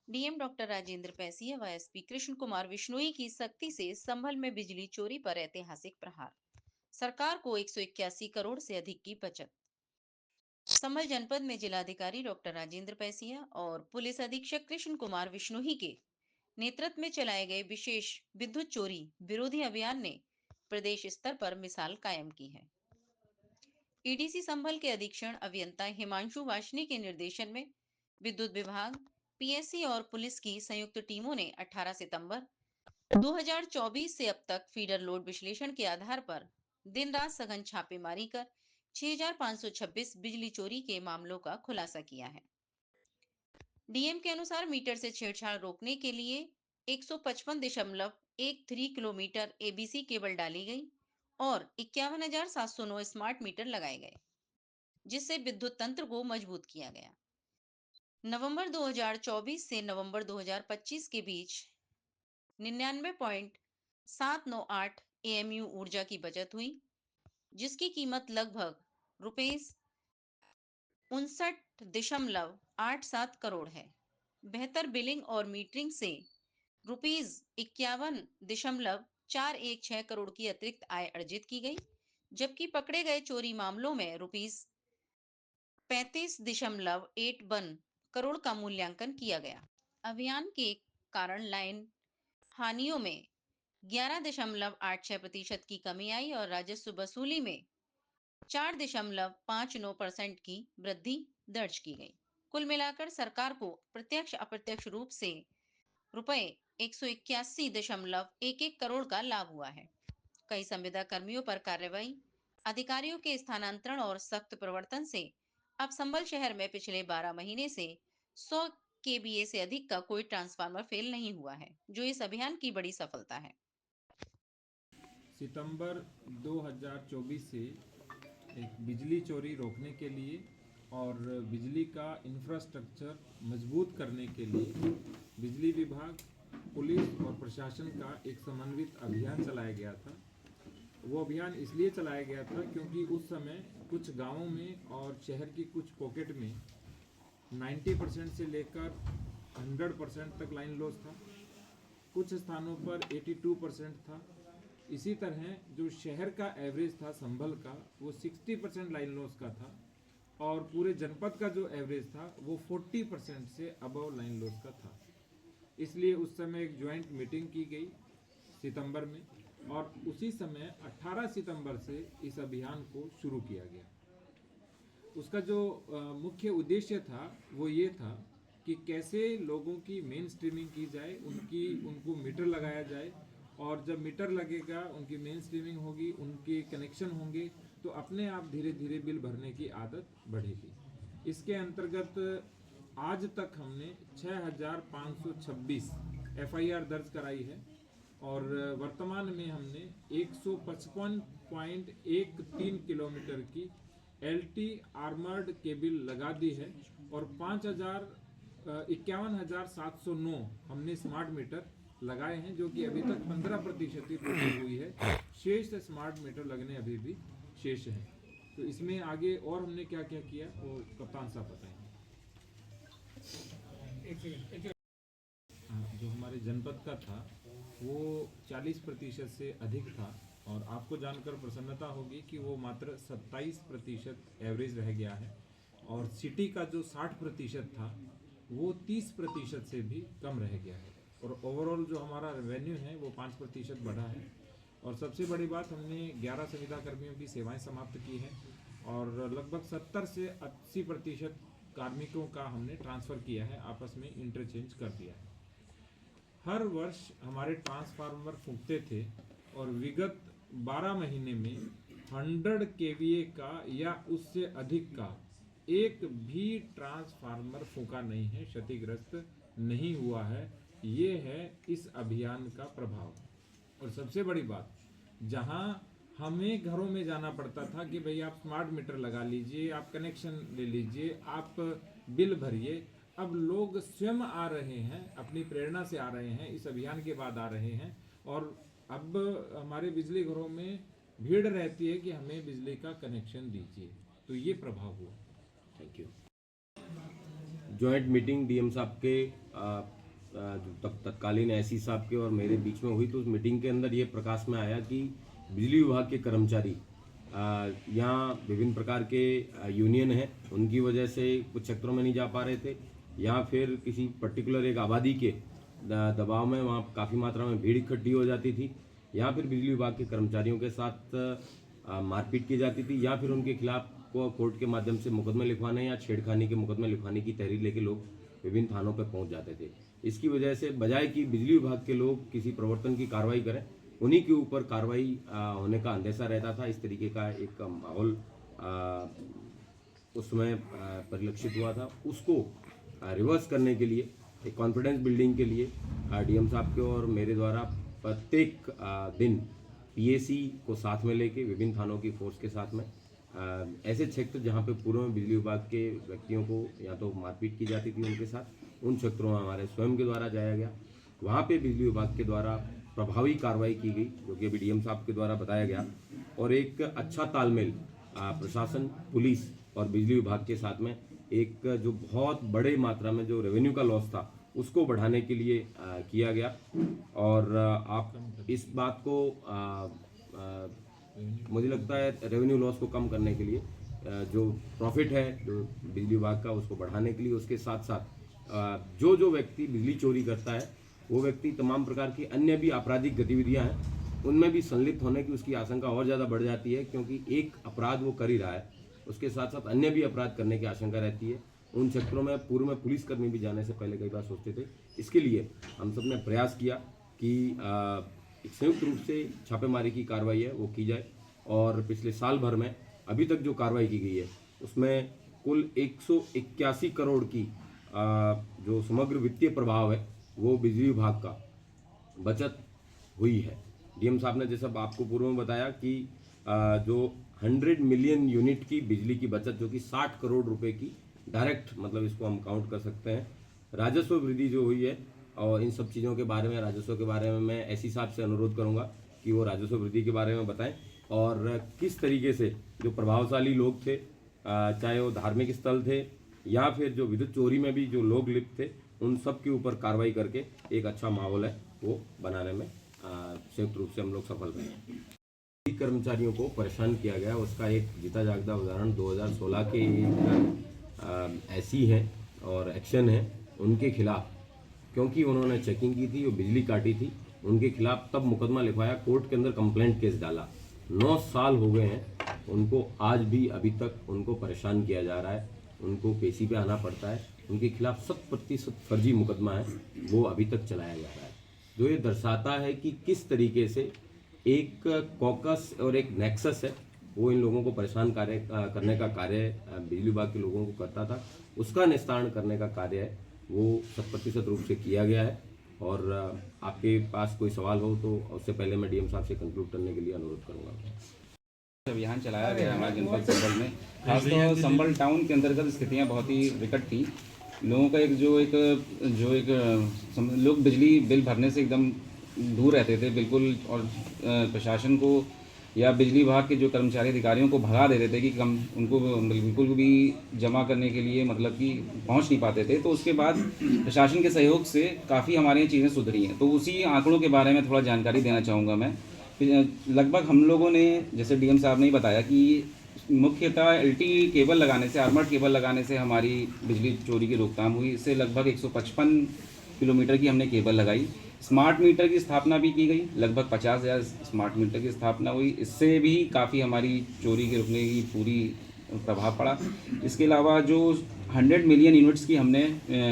DM doctor Rajendra Paisia व SP Krishna Kumar Bishnoi की सख्ती से संभल में बिजली चोरी पर ऐतिहासिक प्रहार। सरकार को 181 करोड़ से अधिक की बचत। संभल जनपद में जिलाधिकारी डॉक्टर राजेंद्र पैसिया और पुलिस अधीक्षक कृष्ण कुमार विश्नोई के नेतृत्व में चलाए गए विशेष विद्युत चोरी विरोधी अभियान ने प्रदेश स्तर पर मिसाल कायम की है। ईडीसी संभल के अधीक्षण अभियंता हिमांशु वाशनी के निर्देशन में विद्युत विभाग, पीएससी और पुलिस की संयुक्त टीमों ने 18 सितंबर 2024 से अब तक फीडर लोड विश्लेषण के आधार पर दिन रात सघन छापेमारी कर 6,526 बिजली चोरी के मामलों का खुलासा किया है। डीएम के अनुसार मीटर से छेड़छाड़ रोकने के लिए 155.13 किलोमीटर एबीसी केबल डाली गई और 51,709 स्मार्ट मीटर लगाए गए, जिससे विद्युत तंत्र को मजबूत किया गया। नवंबर 2024 से नवंबर 2025 के बीच 99.798 एएमयू ऊर्जा की बचत हुई, जिसकी कीमत लगभग रुपीस 59.87 करोड़ है। बेहतर बिलिंग और मीटरिंग से रुपीस 51.416 करोड़ की अतिरिक्त आय अर्जित की गई, जबकि पकड़े गए चोरी मामलों में रुपीस 35.81 करोड़ का मूल्यांकन किया गया। अभियान के कारण लाइन हानियों में 11.86% की कमी आई और राजस्व वसूली में 4.59% की वृद्धि दर्ज की गई। कुल मिलाकर सरकार को प्रत्यक्ष अप्रत्यक्ष रूप से रुपए 181.11 करोड़ का लाभ हुआ है। कई संविदा कर्मियों पर कार्रवाई, अधिकारियों के स्थानांतरण और सख्त प्रवर्तन से अब संभल शहर में पिछले 12 महीने से 100 केवीए से अधिक का कोई ट्रांसफार्मर फेल नहीं हुआ है, जो इस अभियान की बड़ी सफलता है। सितंबर 2024 से एक बिजली चोरी रोकने के लिए और बिजली का इंफ्रास्ट्रक्चर मजबूत करने के लिए बिजली विभाग, पुलिस और प्रशासन का एक समन्वित अभियान चलाया गया था। वो अभियान इसलिए चलाया गया था क्योंकि उस समय कुछ गांवों में और शहर की कुछ पॉकेट में 90% से लेकर 100% तक लाइन लॉस था। कुछ स्थानों पर 82% था। इसी तरह जो शहर का एवरेज था संभल का, वो 60% लाइन लॉस का था और पूरे जनपद का जो एवरेज था वो 40% से अबव लाइन लॉस का था। इसलिए उस समय एक ज्वाइंट मीटिंग की गई सितंबर में और उसी समय 18 सितंबर से इस अभियान को शुरू किया गया। उसका जो मुख्य उद्देश्य था वो ये था कि कैसे लोगों की मेन स्ट्रीमिंग की जाए, उनको मीटर लगाया जाए और जब मीटर लगेगा, उनकी मेन स्ट्रीमिंग होगी, उनके कनेक्शन होंगे तो अपने आप धीरे धीरे बिल भरने की आदत बढ़ेगी। इसके अंतर्गत आज तक हमने 6,526 एफआईआर दर्ज कराई है और वर्तमान में हमने 155.13 किलोमीटर की एलटी आर्मर्ड केबल लगा दी है और 51,709 हमने स्मार्ट मीटर लगाए हैं, जो कि अभी तक 15% ही पूरी हुई है। शेष स्मार्ट मीटर लगने अभी भी शेष हैं। तो इसमें आगे और हमने क्या क्या किया वो कप्तान साहब बताएंगे। जो हमारे जनपद का था वो 40% से अधिक था और आपको जानकर प्रसन्नता होगी कि वो मात्र 27% एवरेज रह गया है और सिटी का जो 60% था वो 30% से भी कम रह गया है और ओवरऑल जो हमारा रेवेन्यू है वो 5% बढ़ा है। और सबसे बड़ी बात, हमने 11 संविदा कर्मियों की सेवाएं समाप्त की हैं और लगभग 70 से 80% कार्मिकों का हमने ट्रांसफ़र किया है, आपस में इंटरचेंज कर दिया है। हर वर्ष हमारे ट्रांसफार्मर फूंकते थे और विगत 12 महीने में 100 केवीए का या उससे अधिक का एक भी ट्रांसफार्मर फूंका नहीं है, क्षतिग्रस्त नहीं हुआ है। ये है इस अभियान का प्रभाव। और सबसे बड़ी बात, जहां हमें घरों में जाना पड़ता था कि भाई आप स्मार्ट मीटर लगा लीजिए, आप कनेक्शन ले लीजिए, आप बिल भरिए, अब लोग स्वयं आ रहे हैं, अपनी प्रेरणा से आ रहे हैं, इस अभियान के बाद आ रहे हैं और अब हमारे बिजली घरों में भीड़ रहती है कि हमें बिजली का कनेक्शन दीजिए। तो ये प्रभाव हुआ। Thank you. Joint meeting DM साहब के जो तब तत्कालीन एससी साहब के और मेरे बीच में हुई, तो उस मीटिंग के अंदर ये प्रकाश में आया कि बिजली विभाग के कर्मचारी यहाँ विभिन्न प्रकार के यूनियन हैं, उनकी वजह से कुछ क्षेत्रों में नहीं जा पा रहे थे, या फिर किसी पर्टिकुलर एक आबादी के दबाव में वहाँ काफ़ी मात्रा में भीड़ इकट्ठी हो जाती थी, या फिर बिजली विभाग के कर्मचारियों के साथ मारपीट की जाती थी, या फिर उनके खिलाफ को कोर्ट के माध्यम से मुकदमे लिखवाने या छेड़खानी के मुकदमे लिखवाने की तहरीर लेके लोग विभिन्न थानों पर पहुंच जाते थे। इसकी वजह से बजाय कि बिजली विभाग के लोग किसी प्रवर्तन की कार्रवाई करें, उन्हीं के ऊपर कार्रवाई होने का अंदेशा रहता था। इस तरीके का एक माहौल उस समय परिलक्षित हुआ था। उसको रिवर्स करने के लिए, एक कॉन्फिडेंस बिल्डिंग के लिए डीएम साहब के और मेरे द्वारा प्रत्येक दिन पीएसी को साथ में लेके विभिन्न थानों की फोर्स के साथ में ऐसे क्षेत्र जहां पे पूर्व में बिजली विभाग के व्यक्तियों को या तो मारपीट की जाती थी उनके साथ, उन क्षेत्रों में हमारे स्वयं के द्वारा जाया गया। वहां पे बिजली विभाग के द्वारा प्रभावी कार्रवाई की गई, जो कि अभी डीएम साहब के द्वारा बताया गया, और एक अच्छा तालमेल प्रशासन, पुलिस और बिजली विभाग के साथ में एक जो बहुत बड़े मात्रा में जो रेवेन्यू का लॉस था उसको बढ़ाने के लिए किया गया। और आप इस बात को मुझे लगता है रेवेन्यू लॉस को कम करने के लिए जो प्रॉफिट है जो बिजली विभाग का, उसको बढ़ाने के लिए, उसके साथ साथ जो व्यक्ति बिजली चोरी करता है वो व्यक्ति तमाम प्रकार की अन्य भी आपराधिक गतिविधियां हैं उनमें भी संलिप्त होने की उसकी आशंका और ज़्यादा बढ़ जाती है, क्योंकि एक अपराध वो कर ही रहा है, उसके साथ साथ अन्य भी अपराध करने की आशंका रहती है। उन क्षेत्रों में पूर्व में पुलिसकर्मी भी जाने से पहले कई बार सोचते थे। इसके लिए हम सब ने प्रयास किया कि एक संयुक्त रूप से छापेमारी की कार्रवाई है वो की जाए, और पिछले साल भर में अभी तक जो कार्रवाई की गई है उसमें कुल 181 करोड़ की जो समग्र वित्तीय प्रभाव है वो बिजली विभाग का बचत हुई है। डीएम साहब ने जैसा आपको पूर्व में बताया कि जो 100 मिलियन यूनिट की बिजली की बचत, जो कि 60 करोड़ रुपए की डायरेक्ट, मतलब इसको हम काउंट कर सकते हैं, राजस्व वृद्धि जो हुई है। और इन सब चीज़ों के बारे में, राजस्व के बारे में मैं एससी साहब से अनुरोध करूंगा कि वो राजस्व वृद्धि के बारे में बताएं, और किस तरीके से जो प्रभावशाली लोग थे, चाहे वो धार्मिक स्थल थे या फिर जो विद्युत चोरी में भी जो लोग लिप्त थे, उन सब के ऊपर कार्रवाई करके एक अच्छा माहौल है वो बनाने में संयुक्त रूप से हम लोग सफल रहे। कर्मचारियों को परेशान किया गया, उसका एक जीता जागता उदाहरण 2016 के एक ऐसी हैं और एक्शन है उनके खिलाफ, क्योंकि उन्होंने चेकिंग की थी और बिजली काटी थी, उनके खिलाफ तब मुकदमा लिखवाया, कोर्ट के अंदर कंप्लेंट केस डाला। 9 साल हो गए हैं उनको, आज भी अभी तक उनको परेशान किया जा रहा है, उनको पेशी पे आना पड़ता है, उनके खिलाफ 100% फर्जी मुकदमा है वो अभी तक चलाया जा रहा है, जो ये दर्शाता है कि किस तरीके से एक कॉकस और एक नेक्सस है वो इन लोगों को परेशान करने का कार्य बिजली विभाग के लोगों को करता था, उसका निस्तारण करने का कार्य है वो 100% रूप से किया गया है। और आपके पास कोई सवाल हो तो उससे पहले मैं डीएम साहब से कंक्लूड करने के लिए अनुरोध करूँगा। अभियान चलाया गया हमारे जनपद संभल में, खासतौर संभल टाउन के अंतर्गत स्थितियां बहुत ही विकट थी। लोगों का लोग बिजली बिल भरने से एकदम दूर रहते थे बिल्कुल, और प्रशासन को या बिजली विभाग के जो कर्मचारी अधिकारियों को भगा देते थे कि कम उनको बिल्कुल भी जमा करने के लिए मतलब कि पहुंच नहीं पाते थे। तो उसके बाद प्रशासन के सहयोग से काफ़ी हमारे यहाँ चीज़ें सुधरी हैं। तो उसी आंकड़ों के बारे में थोड़ा जानकारी देना चाहूँगा मैं। लगभग हम लोगों ने, जैसे डीएम साहब ने ही बताया कि मुख्यतः एलटी केबल लगाने से, आर्मर्ड केबल लगाने से हमारी बिजली चोरी की रोकथाम हुई। इससे लगभग 155 किलोमीटर की हमने केबल लगाई। स्मार्ट मीटर की स्थापना भी की गई, लगभग 50,000 स्मार्ट मीटर की स्थापना हुई। इससे भी काफ़ी हमारी चोरी के रुकने की पूरी प्रभाव पड़ा। इसके अलावा जो 100 मिलियन यूनिट्स की हमने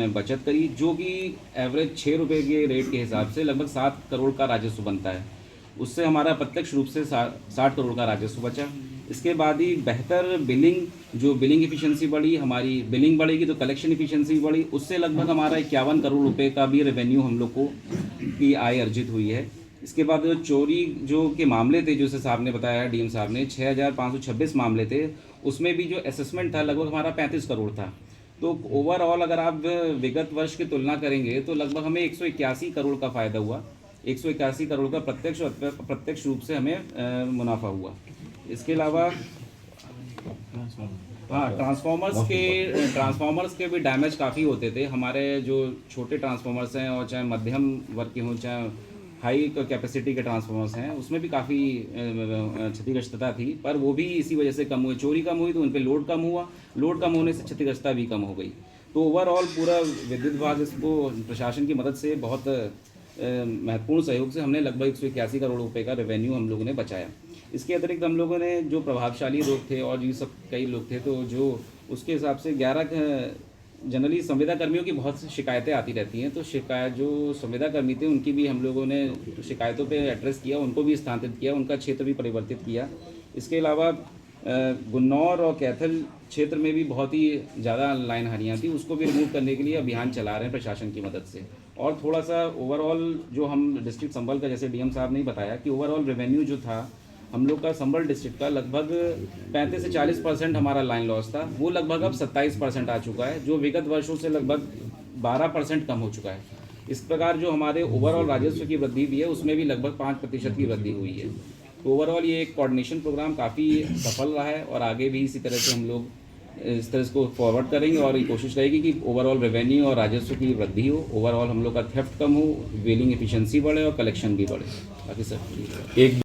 बचत करी, जो कि एवरेज 6 रुपये के रेट के हिसाब से लगभग 7 करोड़ का राजस्व बनता है, उससे हमारा प्रत्यक्ष रूप से 60 करोड़ का राजस्व बचा। इसके बाद ही बेहतर बिलिंग एफिशिएंसी बढ़ी, हमारी बिलिंग बढ़ेगी तो कलेक्शन एफिशिएंसी बढ़ी, उससे लगभग हमारा 51 करोड़ रुपए का भी रेवेन्यू हम लोग को की आय अर्जित हुई है। इसके बाद जो चोरी जो के मामले थे, जैसे साहब ने बताया, डीएम साहब ने 6526 मामले थे, उसमें भी जो असेसमेंट था लगभग हमारा 35 करोड़ था। तो ओवरऑल अगर आप विगत वर्ष की तुलना करेंगे तो लगभग हमें 181 करोड़ का फ़ायदा हुआ। 181 करोड़ का प्रत्यक्ष रूप से हमें मुनाफा हुआ। इसके अलावा हाँ, ट्रांसफार्मर्स के भी डैमेज काफ़ी होते थे। हमारे जो छोटे ट्रांसफार्मर्स हैं और चाहे मध्यम वर्ग के हों चाहे हाई कैपेसिटी के ट्रांसफार्मर्स हैं, उसमें भी काफ़ी क्षतिग्रस्तता थी, पर वो भी इसी वजह से कम हुई। चोरी कम हुई तो उन पर लोड कम हुआ, लोड कम होने से क्षतिग्रस्तता भी कम हो गई। तो ओवरऑल पूरा विद्युत विभाग इसको प्रशासन की मदद से बहुत महत्वपूर्ण सहयोग से हमने लगभग 181 करोड़ रुपए का रेवेन्यू हम लोगों ने बचाया। इसके अतिरिक्त हम लोगों ने जो प्रभावशाली लोग थे और ये सब कई लोग थे, तो जो उसके हिसाब से 11 जनरली संविदा कर्मियों की बहुत सी शिकायतें आती रहती हैं, तो शिकायत जो संविदा कर्मी थे उनकी भी हम लोगों ने शिकायतों पे एड्रेस किया, उनको भी स्थानांतरित किया, उनका क्षेत्र भी परिवर्तित किया। इसके अलावा गुन्नौर और कैथल क्षेत्र में भी बहुत ही ज़्यादा लाइन हानियाँ थी, उसको भी रिमूव करने के लिए अभियान चला रहे हैं प्रशासन की मदद से। और थोड़ा सा ओवरऑल जो हम डिस्ट्रिक्ट संभल का, जैसे डीएम साहब ने बताया कि ओवरऑल रेवेन्यू जो था हम लोग का संभल डिस्ट्रिक्ट का लगभग 35 से 40% हमारा लाइन लॉस था, वो लगभग अब 27% आ चुका है, जो विगत वर्षों से लगभग 12% कम हो चुका है। इस प्रकार जो हमारे ओवरऑल राजस्व की वृद्धि भी है उसमें भी लगभग 5% की वृद्धि हुई है। तो ओवरऑल ये एक कोऑर्डिनेशन प्रोग्राम काफ़ी सफल रहा है और आगे भी इसी तरह से हम लोग इस तरह इसको फॉरवर्ड करेंगे और ये कोशिश रहेगी कि ओवरऑल रेवेन्यू और राजस्व की वृद्धि हो, ओवरऑल हम लोग का थेफ्ट कम हो, वेलिंग एफिशिएंसी बढ़े और कलेक्शन भी बढ़े। बाकी सब ठीक है। एक